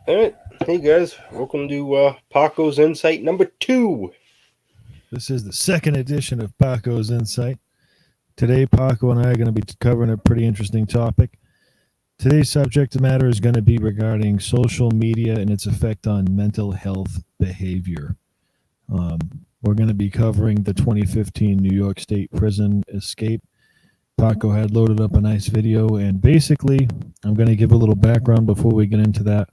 All right. Hey guys, welcome to Paco's Insight number 2. This is the second edition of Paco's Insight. Today, Paco and I are going to be covering a pretty interesting topic. Today's subject matter is going to be regarding social media and its effect on mental health behavior. We're going to be covering the 2015 New York State prison escape. Paco had loaded up a nice video, and basically, I'm going to give a little background before we get into that.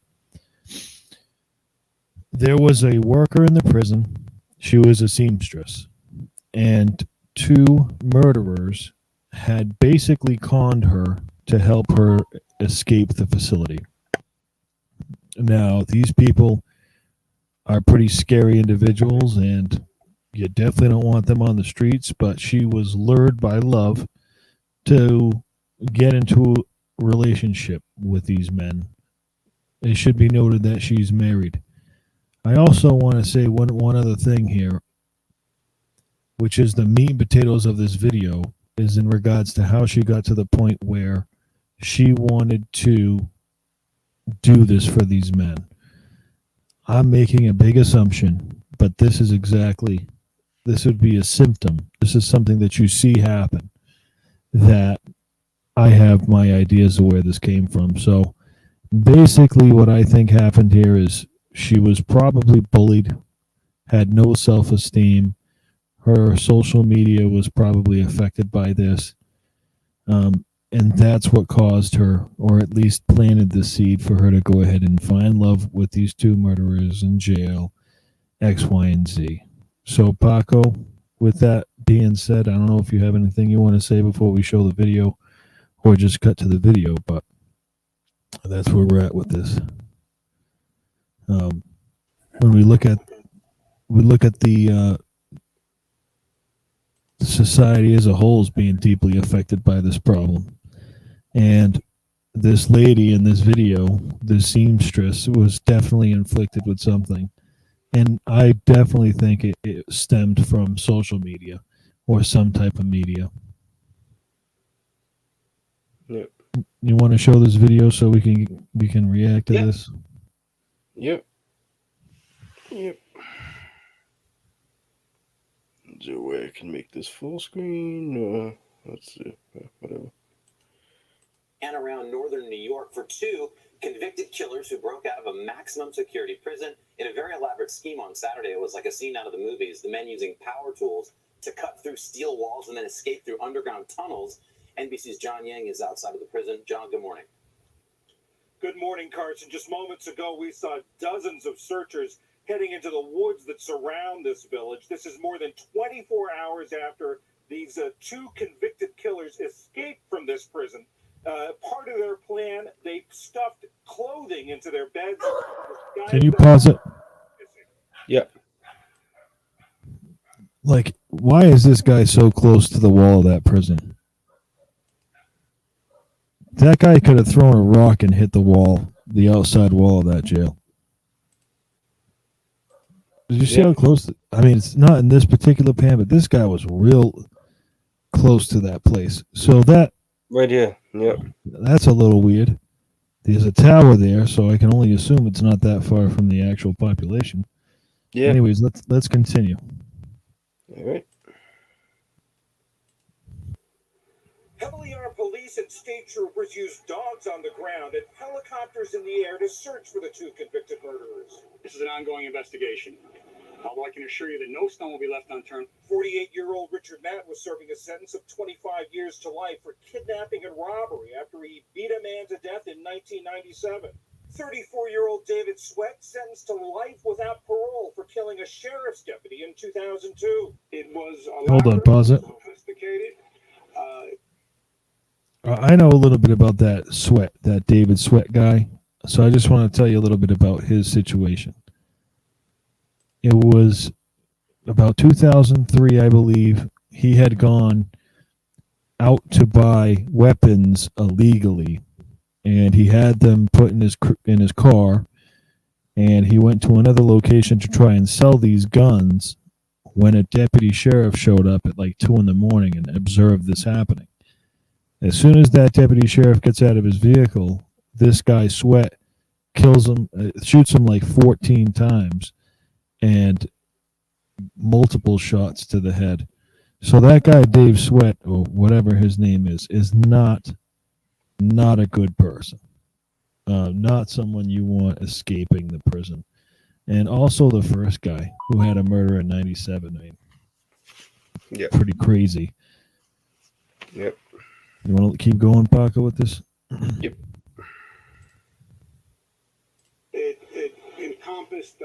There was a worker in the prison. She was a seamstress, and two murderers had basically conned her to help her escape the facility. Now, these people are pretty scary individuals, and you definitely don't want them on the streets, but she was lured by love to get into a relationship with these men. It should be noted that she's married. I also want to say one other thing here, which is the meat and potatoes of this video, is in regards to how she got to the point where she wanted to do this for these men. I'm making a big assumption, but this would be a symptom. This is something that you see happen, that I have my ideas of where this came from. So basically what I think happened here is she was probably bullied, had no self-esteem. Her social media was probably affected by this. And that's what caused her, or at least planted the seed for her to go ahead and find love with these two murderers in jail, X, Y, and Z. So, Paco, with that being said, I don't know if you have anything you want to say before we show the video, or just cut to the video, but that's where we're at with this. When we look at the society as a whole is being deeply affected by this problem, and this lady in this video, this seamstress, was definitely inflicted with something, and I definitely think it stemmed from social media or some type of media. Yep. You want to show this video so we can react to Yep. this? Yep. Is there a way I can make this full screen? Let's see. Whatever. And around northern New York for two convicted killers who broke out of a maximum security prison in a very elaborate scheme on Saturday. It was like a scene out of the movies. The men using power tools to cut through steel walls and then escape through underground tunnels. NBC's John Yang is outside of the prison. John, good morning. Good morning, Carson. Just moments ago, we saw dozens of searchers heading into the woods that surround this village. This is more than 24 hours after these two convicted killers escaped from this prison. Part of their plan, they stuffed clothing into their beds. Can you pause it? Yep. Like, why is this guy so close to the wall of that prison? That guy could have thrown a rock and hit the wall, the outside wall of that jail. Did you see how close? I mean, it's not in this particular pan, but this guy was real close to that place. So that Right here. Yep. that's a little weird. There's a tower there, so I can only assume it's not that far from the actual population. Yeah. Anyways, let's continue. All right. Heavily armed police and state troopers used dogs on the ground and helicopters in the air to search for the two convicted murderers. This is an ongoing investigation. Although I can assure you that no stone will be left unturned. 48-year-old Richard Matt was serving a sentence of 25 years to life for kidnapping and robbery after he beat a man to death in 1997. 34-year-old David Sweat sentenced to life without parole for killing a sheriff's deputy in 2002. It was Hold on, pause it. Sophisticated. I know a little bit about that David Sweat guy, so I just want to tell you a little bit about his situation. It was about 2003, I believe. He had gone out to buy weapons illegally, and he had them put in his car, and he went to another location to try and sell these guns when a deputy sheriff showed up at like 2 in the morning and observed this happening. As soon as that deputy sheriff gets out of his vehicle, this guy Sweat kills him, shoots him like 14 times, and multiple shots to the head. So that guy, Dave Sweat, or whatever his name is not a good person. Not someone you want escaping the prison. And also the first guy who had a murder in 97. I mean, Yep. pretty crazy. Yep. You want to keep going, Paco, with this? Yep. It encompassed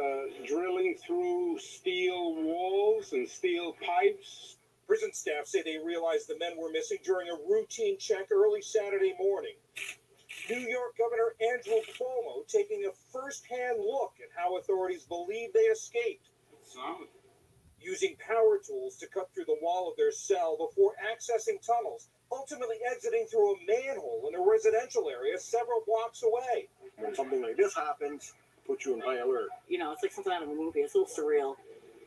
drilling through steel walls and steel pipes. Prison staff say they realized the men were missing during a routine check early Saturday morning. New York Governor Andrew Cuomo taking a first-hand look at how authorities believe they escaped. Solid. Using power tools to cut through the wall of their cell before accessing tunnels, ultimately exiting through a manhole in a residential area several blocks away. When something like this happens, put you in high alert. You know, it's like something out of a movie. It's a little surreal.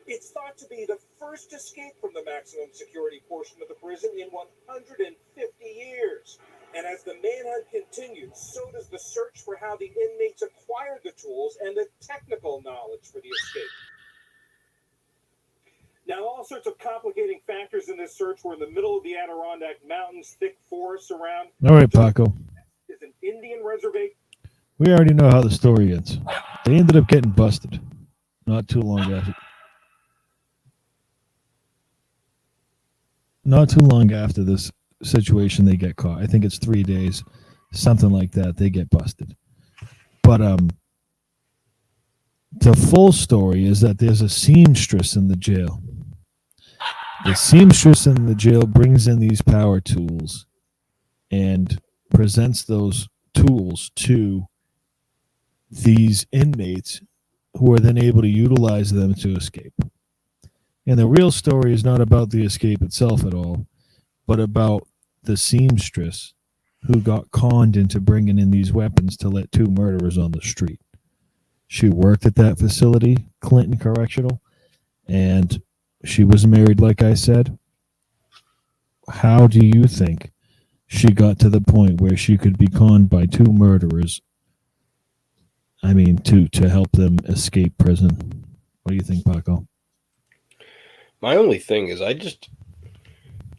It's thought to be the first escape from the maximum security portion of the prison in 150 years. And as the manhunt continues, so does the search for how the inmates acquired the tools and the technical knowledge for the escape. Now, all sorts of complicating factors in this search were in the middle of the Adirondack Mountains, thick forests around. All right, Paco. Is an Indian reservation. We already know how the story ends. They ended up getting busted not too long after. Not too long after this situation, they get caught. I think it's 3 days, something like that. They get busted. But the full story is that there's a seamstress in the jail. The seamstress in the jail brings in these power tools and presents those tools to these inmates who are then able to utilize them to escape. And the real story is not about the escape itself at all, but about the seamstress who got conned into bringing in these weapons to let two murderers on the street. She worked at that facility, Clinton Correctional, and she was married, like I said. How do you think she got to the point where she could be conned by two murderers? I mean, to help them escape prison. What do you think, Paco? My only thing is,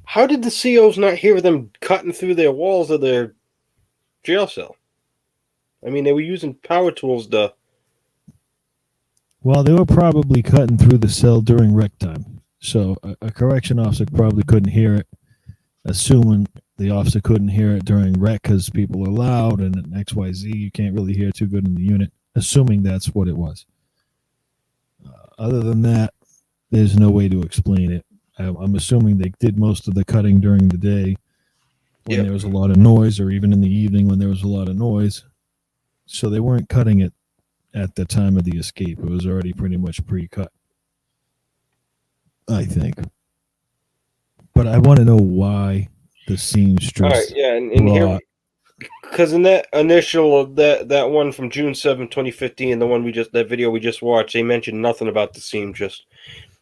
how did the COs not hear them cutting through their walls of their jail cell? I mean, they were using power tools to... Well, they were probably cutting through the cell during rec time. So a correction officer probably couldn't hear it, assuming the officer couldn't hear it during rec because people are loud and XYZ, you can't really hear too good in the unit, assuming that's what it was. Other than that, there's no way to explain it. I'm assuming they did most of the cutting during the day when there was a lot of noise, or even in the evening when there was a lot of noise. So they weren't cutting it at the time of the escape. It was already pretty much pre-cut, I think. But I want to know why the seamstress. All right, yeah, and here, because in that initial that one from June 7, 2015, that video we just watched, they mentioned nothing about the seamstress.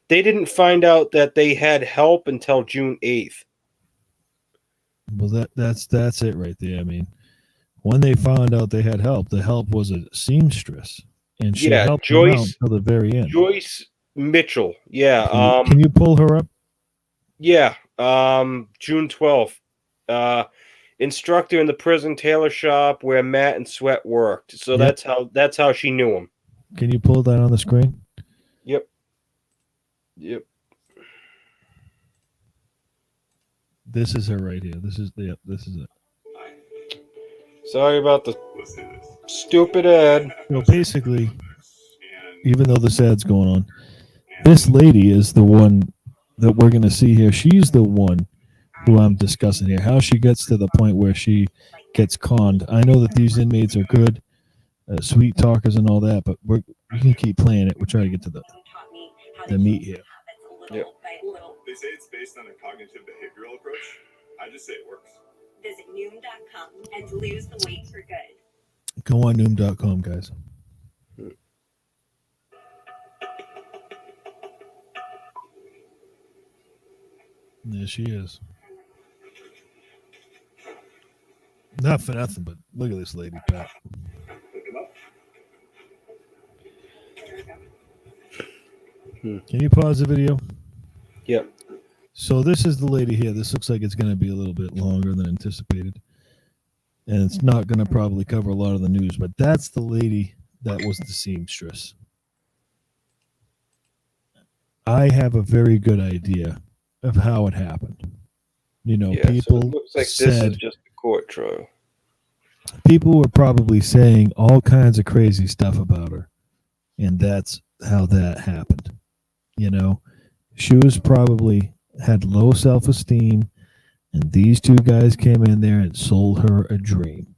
They didn't find out that they had help until June 8th. Well, that's it right there. I mean, when they found out they had help, the help was a seamstress, and she helped them out until the very end. Joyce Mitchell, yeah. Can you pull her up? Yeah, June 12th. Instructor in the prison tailor shop where Matt and Sweat worked. So that's how she knew him. Can you pull that on the screen? Yep. This is her right here. This is it. Sorry about the stupid ad. So basically, even though this ad's going on, this lady is the one that we're going to see here. She's the one who I'm discussing here. How she gets to the point where she gets conned. I know that these inmates are good, sweet talkers and all that, but we can keep playing it. We're trying to get to the meat here. Yep. They say it's based on a cognitive behavioral approach. I just say it works. Visit Noom.com and lose the weight for good. Go on Noom.com, guys. There she is. Not for nothing, but look at this lady, Pat. Can you pause the video? Yep. So this is the lady here. This looks like it's going to be a little bit longer than anticipated. And it's not going to probably cover a lot of the news, but that's the lady that was the seamstress. I have a very good idea of how it happened. You know, Yeah, so people it looks like this said is just a court trial. people were probably saying all kinds of crazy stuff about her, and that's how that happened. You know, she was probably had low self-esteem, and these two guys came in there and sold her a dream.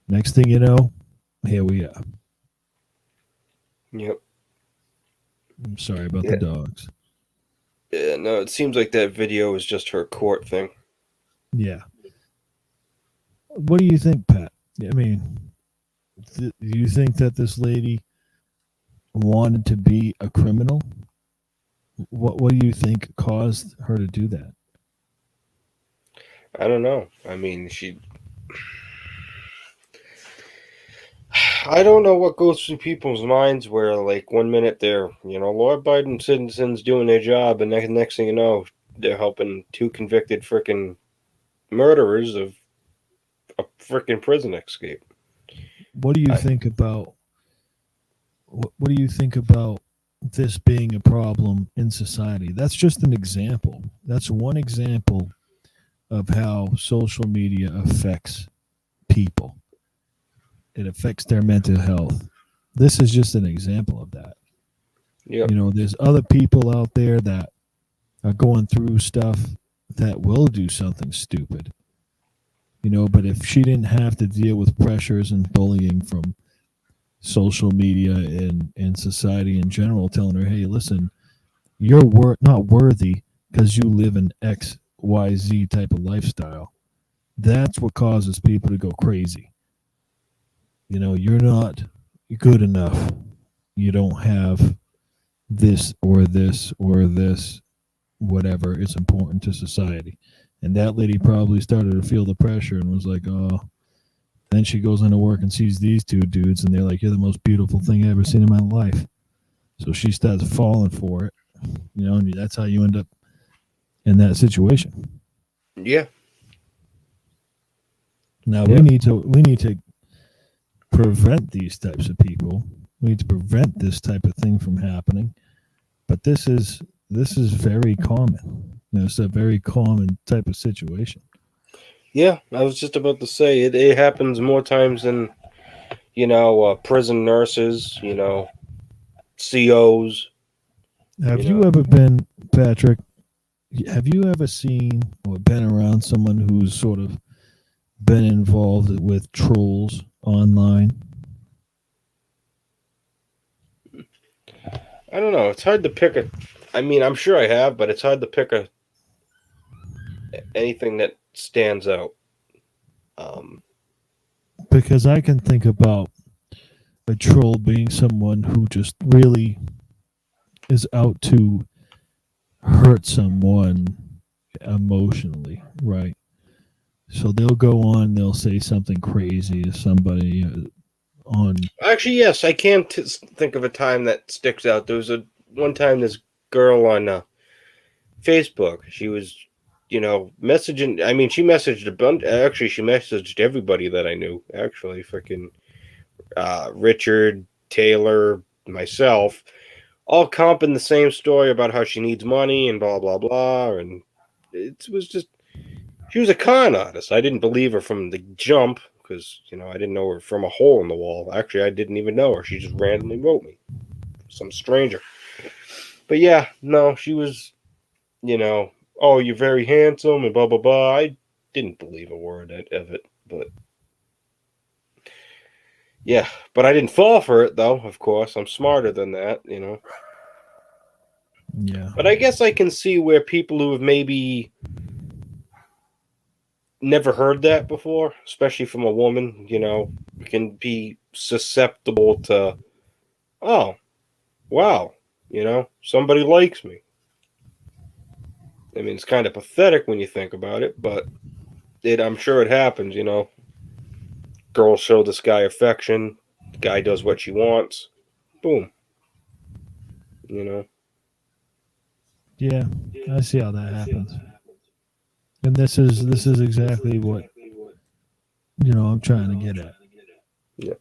Next thing you know, here we are. Yep. I'm sorry about Yeah. the dogs. Yeah, no, it seems like that video is just her court thing. Yeah. What do you think, Pat? I mean, do you think that this lady wanted to be a criminal? What do you think caused her to do that? I don't know. I mean, I don't know what goes through people's minds where, like, one minute they're, law abiding citizens doing their job, and next thing you know, they're helping two convicted freaking murderers of a freaking prison escape. What do you think about what do you think about this being a problem in society? That's just an example. That's one example of how social media affects people. It affects their mental health. This is just an example of that. Yep. You know, there's other people out there that are going through stuff that will do something stupid. You know, but if she didn't have to deal with pressures and bullying from social media and society in general telling her, hey, listen, you're not worthy because you live an XYZ type of lifestyle. That's what causes people to go crazy. You know, you're not good enough. You don't have this or this or this, whatever is important to society. And that lady probably started to feel the pressure and was like, oh, then she goes into work and sees these two dudes and they're like, you're the most beautiful thing I've ever seen in my life. So she starts falling for it, you know, and that's how you end up in that situation. Yeah. Now Yeah. we need to prevent these types of people. We need to prevent this type of thing from happening. But this is very common. You know, it's a very common type of situation. Yeah, I was just about to say it happens more times than, prison nurses, COs. Have You you know. ever been, Patrick? Have you ever seen or been around someone who's sort of been involved with trolls online? I don't know. It's hard to pick a. I mean, I'm sure I have, but it's hard to pick anything that stands out. Um, Because I can think about a troll being someone who just really is out to hurt someone emotionally, right? So they'll go on, they'll say something crazy to somebody on. Actually, yes, I can think of a time that sticks out. There was one time this girl on Facebook. She was, messaging. I mean, she messaged a bunch. Actually, she messaged everybody that I knew. Actually, freaking Richard, Taylor, myself, all comping the same story about how she needs money and blah blah blah. And it was just she was a con artist. I didn't believe her from the jump because I didn't know her from a hole in the wall. Actually, I didn't even know her. She just randomly wrote me, some stranger. But yeah, no, she was, oh, you're very handsome and blah blah blah. I didn't believe a word of it, but yeah, but I didn't fall for it though. Of course, I'm smarter than that. Yeah. But I guess I can see where people who have maybe never heard that before, especially from a woman, can be susceptible to, oh, wow, somebody likes me. I mean, it's kind of pathetic when you think about it, but I'm sure it happens. Girls show this guy affection, the guy does what she wants, boom. Yeah, I see how that happens. And this is exactly what I'm trying to get at. Yep.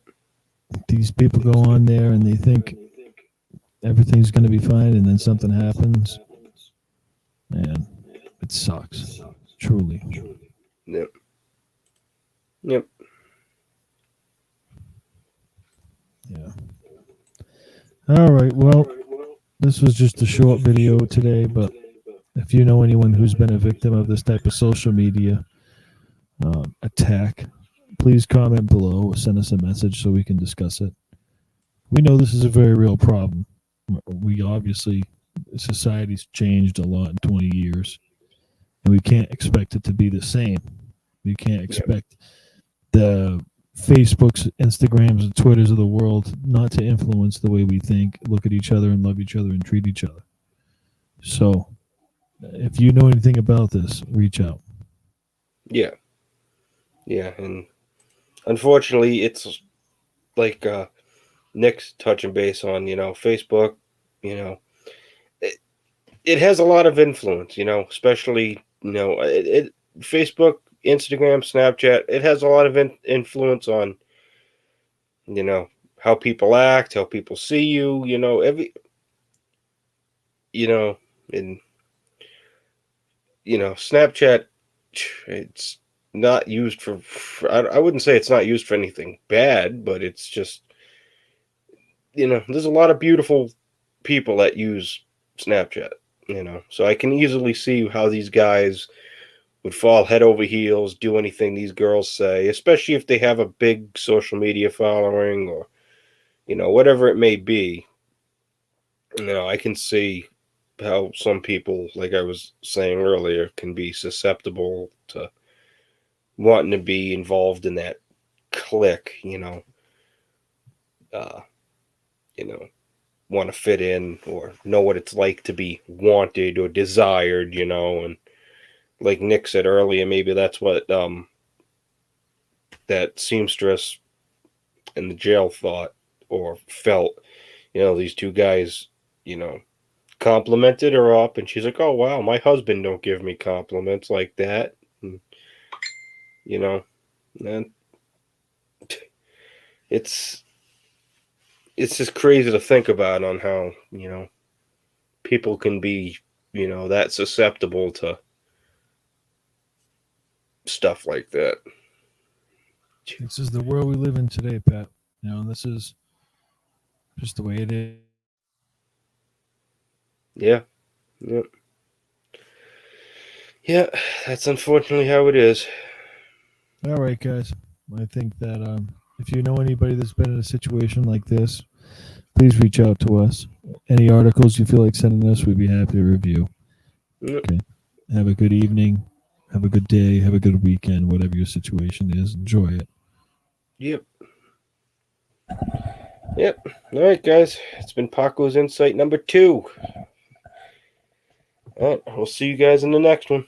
These people go on there and they think everything's going to be fine, and then something happens, and it sucks. Truly. Yep. Yep. Yeah. All right. Well, this was just a short video today, but if you know anyone who's been a victim of this type of social media attack, please comment below or send us a message so we can discuss it. We know this is a very real problem. We obviously, society's changed a lot in 20 years, and we can't expect it to be the same. We can't expect the Facebooks, Instagrams, and Twitters of the world not to influence the way we think, look at each other, and love each other and treat each other. So, if you know anything about this, reach out. Yeah. Yeah. And unfortunately, it's like Nick's touching base on, Facebook, it, it has a lot of influence, especially, Facebook, Instagram, Snapchat, it has a lot of influence on, how people act, how people see you, and, Snapchat, it's not used I wouldn't say it's not used for anything bad, but it's just, there's a lot of beautiful people that use Snapchat, so I can easily see how these guys would fall head over heels, do anything these girls say, especially if they have a big social media following or, whatever it may be. I can see how some people, like I was saying earlier, can be susceptible to wanting to be involved in that clique, uh, want to fit in or know what it's like to be wanted or desired, and like Nick said earlier, maybe that's what that seamstress in the jail thought or felt. These two guys, complimented her up, and she's like, "Oh wow, my husband don't give me compliments like that," and, and it's just crazy to think about on how people can be that susceptible to stuff like that. This is the world we live in today, Pat. This is just the way it is. Yeah. Yep. Yeah, that's unfortunately how it is. All right, guys. I think that if you know anybody that's been in a situation like this, please reach out to us. Any articles you feel like sending us, we'd be happy to review. Yep. Okay. Have a good evening. Have a good day. Have a good weekend. Whatever your situation is, enjoy it. Yep. Yep. All right, guys. It's been Paco's Insight number 2. All right. We'll see you guys in the next one.